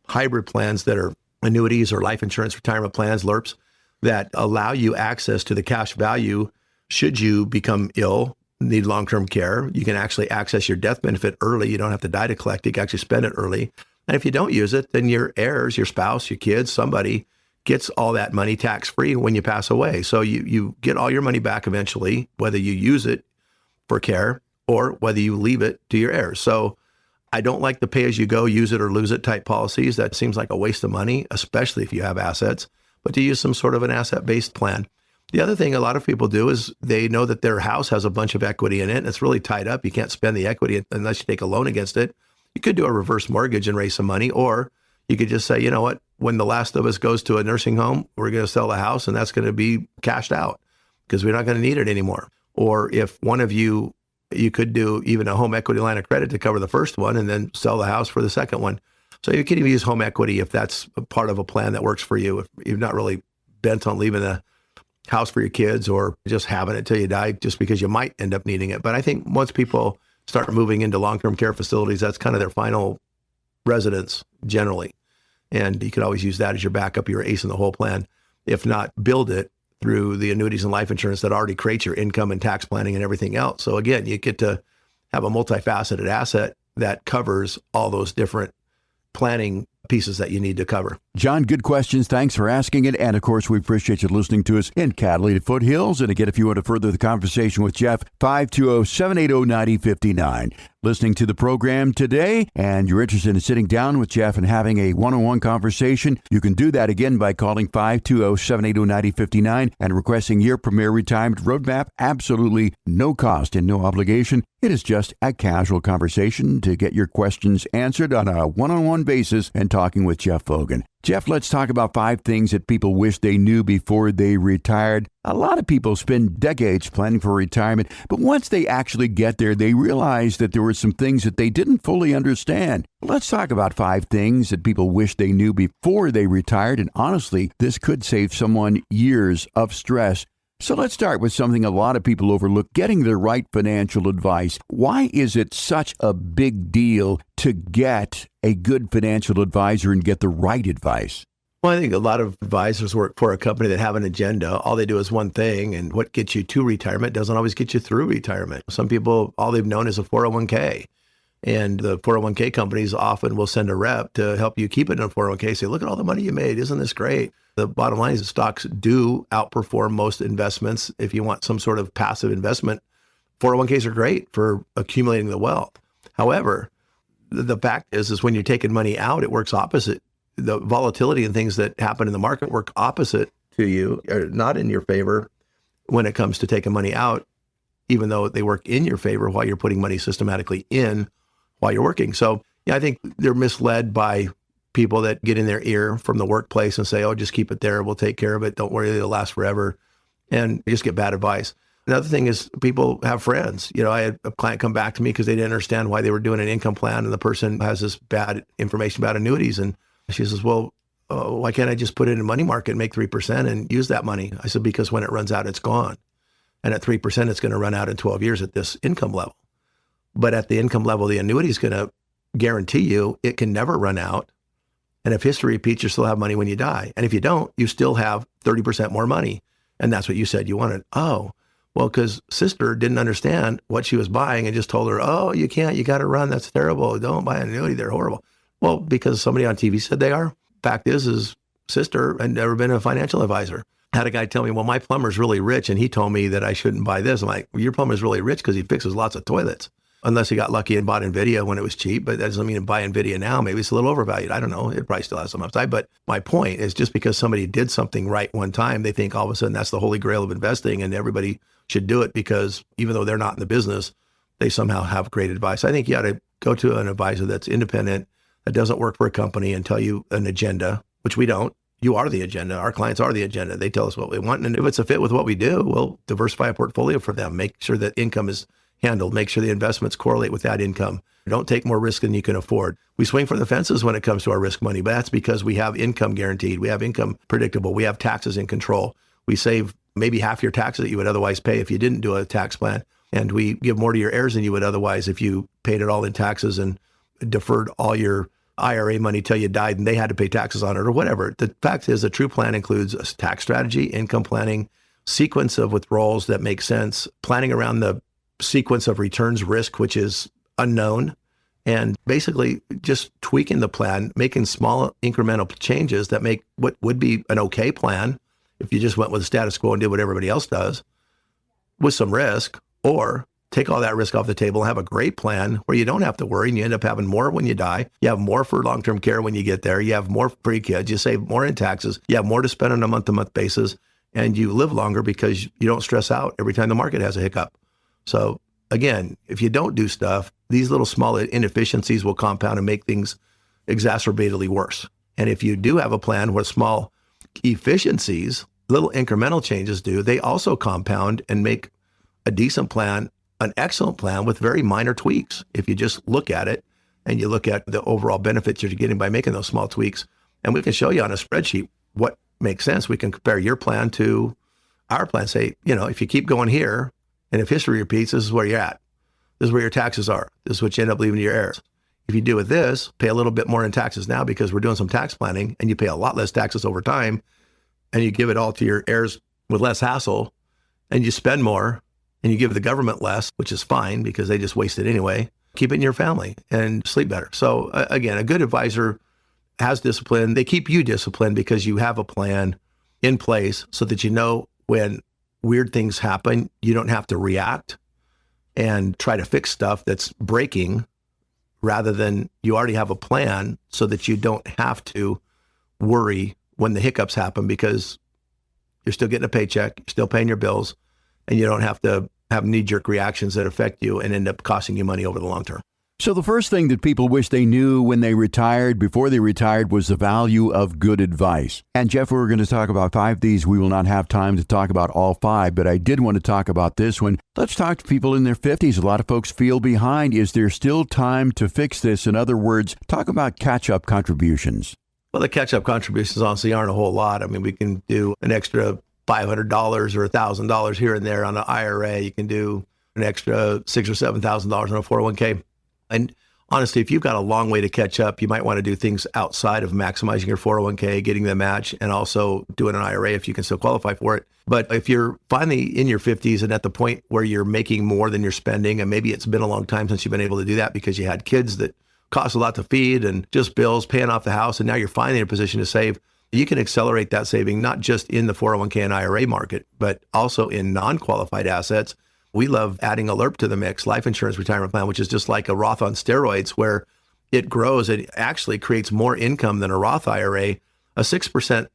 hybrid plans that are annuities or life insurance retirement plans, LIRPs, that allow you access to the cash value should you become ill, need long-term care. You can actually access your death benefit early. You don't have to die to collect it. You can actually spend it early. And if you don't use it, then your heirs, your spouse, your kids, somebody gets all that money tax-free when you pass away. So you get all your money back eventually, whether you use it for care or whether you leave it to your heirs. So I don't like the pay-as-you-go, use it or lose it type policies. That seems like a waste of money, especially if you have assets, but to use some sort of an asset-based plan. The other thing a lot of people do is they know that their house has a bunch of equity in it and it's really tied up. You can't spend the equity unless you take a loan against it. You could do a reverse mortgage and raise some money, or you could just say, you know what, when the last of us goes to a nursing home, we're going to sell the house and that's going to be cashed out because we're not going to need it anymore. Or if one of you could do even a home equity line of credit to cover the first one and then sell the house for the second one. So you can even use home equity if that's a part of a plan that works for you. If you're not really bent on leaving the house for your kids or just having it till you die just because you might end up needing it. But I think once people start moving into long-term care facilities, that's kind of their final residence generally. And you can always use that as your backup, your ace in the hole plan. If not, build it through the annuities and life insurance that already creates your income and tax planning and everything else. So again, you get to have a multifaceted asset that covers all those different planning pieces that you need to cover. John, good questions. Thanks for asking it. And of course, we appreciate you listening to us in Catalina Foothills. And again, if you want to further the conversation with Jeff, 520-780-9059. Listening to the program today and you're interested in sitting down with Jeff and having a one-on-one conversation, you can do that again by calling 520-780-9059 and requesting your Premier Retirement Roadmap. Absolutely no cost and no obligation. It is just a casual conversation to get your questions answered on a one-on-one basis and talking with Jeff Fogan. Jeff, let's talk about 5 things that people wish they knew before they retired. A lot of people spend decades planning for retirement, but once they actually get there, they realize that there were some things that they didn't fully understand. Let's talk about 5 things that people wish they knew before they retired, and honestly, this could save someone years of stress. So let's start with something a lot of people overlook, getting the right financial advice. Why is it such a big deal to get a good financial advisor and get the right advice? Well, I think a lot of advisors work for a company that have an agenda. All they do is one thing, and what gets you to retirement doesn't always get you through retirement. Some people, all they've known is a 401k. And the 401k companies often will send a rep to help you keep it in a 401k. Say, look at all the money you made. Isn't this great? The bottom line is that stocks do outperform most investments. If you want some sort of passive investment, 401ks are great for accumulating the wealth. However, the fact is when you're taking money out, it works opposite. The volatility and things that happen in the market work opposite to you, or not in your favor when it comes to taking money out, even though they work in your favor while you're putting money systematically in while you're working. So yeah, I think they're misled by people that get in their ear from the workplace and say, oh, just keep it there. We'll take care of it. Don't worry, it'll last forever. And just get bad advice. Another thing is people have friends. I had a client come back to me because they didn't understand why they were doing an income plan. And the person has this bad information about annuities. And she says, well, why can't I just put it in money market and make 3% and use that money? I said, because when it runs out, it's gone. And at 3%, it's going to run out in 12 years at this income level. But at the income level, the annuity is going to guarantee you it can never run out. And if history repeats, you still have money when you die. And if you don't, you still have 30% more money. And that's what you said you wanted. Oh, well, because sister didn't understand what she was buying and just told her, oh, you can't, you got to run. That's terrible. Don't buy an annuity. They're horrible. Well, because somebody on TV said they are. Fact is sister had never been a financial advisor. I had a guy tell me, well, my plumber's really rich and he told me that I shouldn't buy this. I'm like, well, your plumber's really rich because he fixes lots of toilets. Unless he got lucky and bought NVIDIA when it was cheap, but that doesn't mean to buy NVIDIA now. Maybe it's a little overvalued. I don't know. It probably still has some upside. But my point is just because somebody did something right one time, they think all of a sudden that's the holy grail of investing and everybody should do it because even though they're not in the business, they somehow have great advice. I think you ought to go to an advisor that's independent, that doesn't work for a company and tell you an agenda, which we don't. You are the agenda. Our clients are the agenda. They tell us what we want. And if it's a fit with what we do, we'll diversify a portfolio for them. Make sure that income is handled. Make sure the investments correlate with that income. Don't take more risk than you can afford. We swing for the fences when it comes to our risk money, but that's because we have income guaranteed. We have income predictable. We have taxes in control. We save maybe half your taxes that you would otherwise pay if you didn't do a tax plan. And we give more to your heirs than you would otherwise if you paid it all in taxes and deferred all your IRA money till you died and they had to pay taxes on it or whatever. The fact is a true plan includes a tax strategy, income planning, sequence of withdrawals that make sense, planning around the sequence of returns risk, which is unknown, and basically just tweaking the plan, making small incremental changes that make what would be an okay plan if you just went with the status quo and did what everybody else does with some risk, or take all that risk off the table and have a great plan where you don't have to worry and you end up having more when you die. You have more for long-term care when you get there. You have more for your kids. You save more in taxes. You have more to spend on a month-to-month basis, and you live longer because you don't stress out every time the market has a hiccup. So again, if you don't do stuff, these little small inefficiencies will compound and make things exacerbatedly worse. And if you do have a plan where small efficiencies, little incremental changes they also compound and make a decent plan an excellent plan with very minor tweaks. If you just look at it and you look at the overall benefits you're getting by making those small tweaks, and we can show you on a spreadsheet what makes sense. We can compare your plan to our plan. Say, if you keep going here, and if history repeats, this is where you're at. This is where your taxes are. This is what you end up leaving to your heirs. If you do with this, pay a little bit more in taxes now because we're doing some tax planning, and you pay a lot less taxes over time, and you give it all to your heirs with less hassle, and you spend more and you give the government less, which is fine because they just waste it anyway. Keep it in your family and sleep better. So again, a good advisor has discipline. They keep you disciplined because you have a plan in place so that you know when weird things happen, you don't have to react and try to fix stuff that's breaking, rather than you already have a plan so that you don't have to worry when the hiccups happen because you're still getting a paycheck, you're still paying your bills, and you don't have to have knee-jerk reactions that affect you and end up costing you money over the long term. So the first thing that people wish they knew when they retired, before they retired, was the value of good advice. And Jeff, we're going to talk about 5 of these. We will not have time to talk about all 5, but I did want to talk about this one. Let's talk to people in their 50s. A lot of folks feel behind. Is there still time to fix this? In other words, talk about catch-up contributions. Well, the catch-up contributions honestly aren't a whole lot. I mean, we can do an extra $500 or $1,000 here and there on an IRA. You can do an extra $6,000 or $7,000 on a 401k. And honestly, if you've got a long way to catch up, you might want to do things outside of maximizing your 401k, getting the match, and also doing an IRA if you can still qualify for it. But if you're finally in your 50s and at the point where you're making more than you're spending, and maybe it's been a long time since you've been able to do that because you had kids that cost a lot to feed and just bills, paying off the house, and now you're finally in a position to save, you can accelerate that saving, not just in the 401k and IRA market, but also in non-qualified assets. We love adding a LIRP to the mix, life insurance retirement plan, which is just like a Roth on steroids, where it grows. It actually creates more income than a Roth IRA. A 6%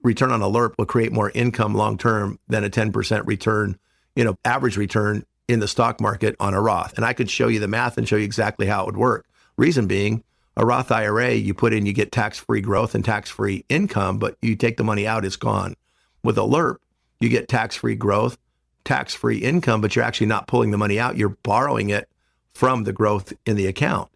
return on a LIRP will create more income long-term than a 10% return, average return in the stock market on a Roth. And I could show you the math and show you exactly how it would work. Reason being, a Roth IRA, you put in, you get tax-free growth and tax-free income, but you take the money out, it's gone. With a LIRP, you get tax-free growth, tax-free income, but you're actually not pulling the money out. You're borrowing it from the growth in the account.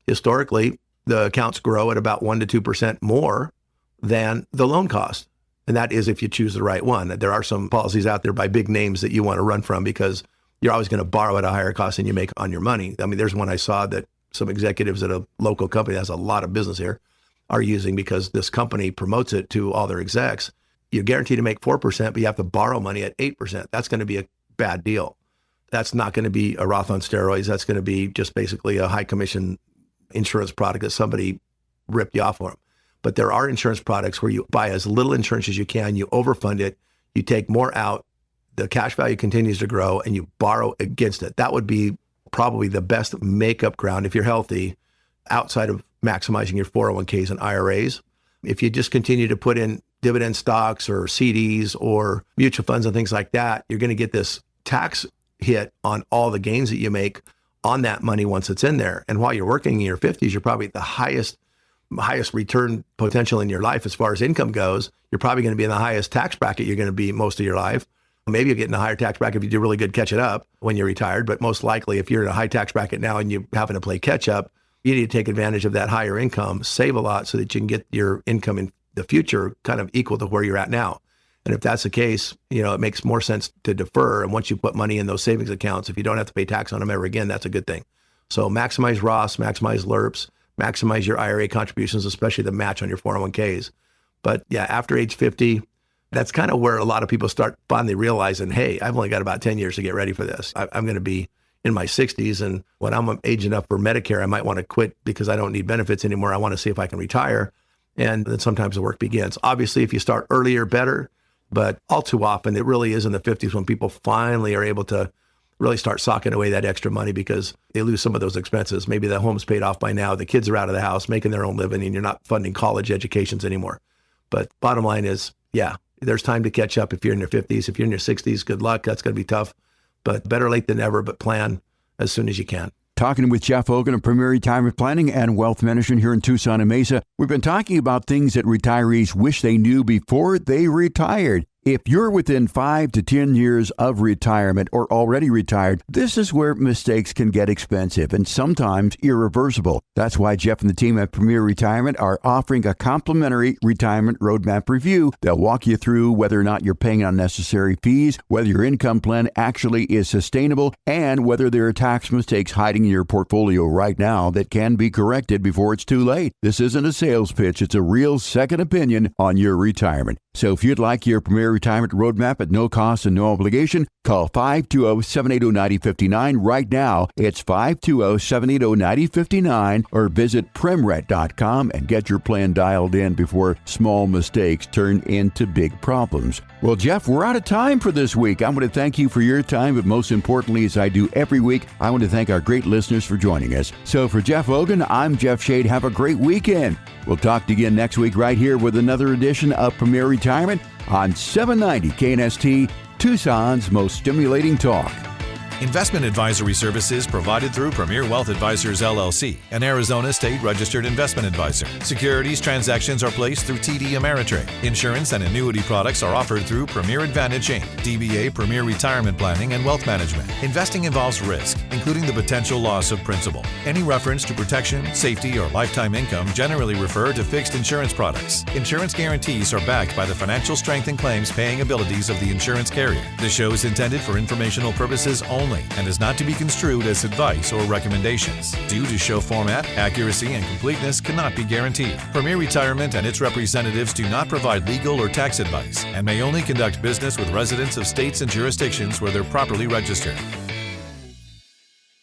Historically, the accounts grow at about 1% to 2% more than the loan cost. And that is if you choose the right one. There are some policies out there by big names that you want to run from because you're always going to borrow at a higher cost than you make on your money. I mean, there's one I saw that some executives at a local company that has a lot of business here are using because this company promotes it to all their execs. You're guaranteed to make 4%, but you have to borrow money at 8%. That's going to be a bad deal. That's not going to be a Roth on steroids. That's going to be just basically a high commission insurance product that somebody ripped you off for them. But there are insurance products where you buy as little insurance as you can, you overfund it, you take more out, the cash value continues to grow, and you borrow against it. That would be probably the best makeup ground if you're healthy outside of maximizing your 401ks and IRAs. If you just continue to put in dividend stocks or CDs or mutual funds and things like that, you're going to get this tax hit on all the gains that you make on that money once it's in there. And while you're working in your 50s, you're probably at the highest return potential in your life as far as income goes. You're probably going to be in the highest tax bracket you're going to be most of your life. Maybe you'll get in a higher tax bracket if you do really good catching up when you're retired. But most likely, if you're in a high tax bracket now and you're having to play catch up, you need to take advantage of that higher income, save a lot so that you can get your income in the future kind of equal to where you're at now. And if that's the case, it makes more sense to defer. And once you put money in those savings accounts, if you don't have to pay tax on them ever again, that's a good thing. So maximize Roths, maximize LIRPs, maximize your IRA contributions, especially the match on your 401ks. But yeah, after age 50, that's kind of where a lot of people start finally realizing, hey, I've only got about 10 years to get ready for this. I'm going to be in my 60s. And when I'm age enough for Medicare, I might want to quit because I don't need benefits anymore. I want to see if I can retire. And then sometimes the work begins. Obviously, if you start earlier, better. But all too often, it really is in the 50s when people finally are able to really start socking away that extra money because they lose some of those expenses. Maybe the home's paid off by now. The kids are out of the house, making their own living, and you're not funding college educations anymore. But bottom line is, yeah, there's time to catch up if you're in your 50s. If you're in your 60s, good luck. That's going to be tough. But better late than never, but plan as soon as you can. Talking with Jeff Hogan of Premier Retirement Planning and Wealth Management here in Tucson and Mesa. We've been talking about things that retirees wish they knew before they retired. If you're within 5 to 10 years of retirement or already retired, this is where mistakes can get expensive and sometimes irreversible. That's why Jeff and the team at Premier Retirement are offering a complimentary retirement roadmap review. They'll walk you through whether or not you're paying unnecessary fees, whether your income plan actually is sustainable, and whether there are tax mistakes hiding in your portfolio right now that can be corrected before it's too late. This isn't a sales pitch. It's a real second opinion on your retirement. So if you'd like your Premier Retirement Roadmap at no cost and no obligation. Call 520-780-9059 right now. It's 520-780-9059 or visit primret.com and get your plan dialed in before small mistakes turn into big problems. Well, Jeff, we're out of time for this week. I want to thank you for your time, but most importantly, as I do every week, I want to thank our great listeners for joining us. So for Jeff Hogan, I'm Jeff Shade. Have a great weekend. We'll talk to you again next week right here with another edition of Premier Retirement on 790 KNST, Tucson's most stimulating talk. Investment advisory services provided through Premier Wealth Advisors, LLC, an Arizona state-registered investment advisor. Securities transactions are placed through TD Ameritrade. Insurance and annuity products are offered through Premier Advantage Inc., DBA Premier Retirement Planning and Wealth Management. Investing involves risk, including the potential loss of principal. Any reference to protection, safety, or lifetime income generally refer to fixed insurance products. Insurance guarantees are backed by the financial strength and claims paying abilities of the insurance carrier. The show is intended for informational purposes only and is not to be construed as advice or recommendations. Due to show format, accuracy, and completeness cannot be guaranteed. Premier Retirement and its representatives do not provide legal or tax advice and may only conduct business with residents of states and jurisdictions where they're properly registered.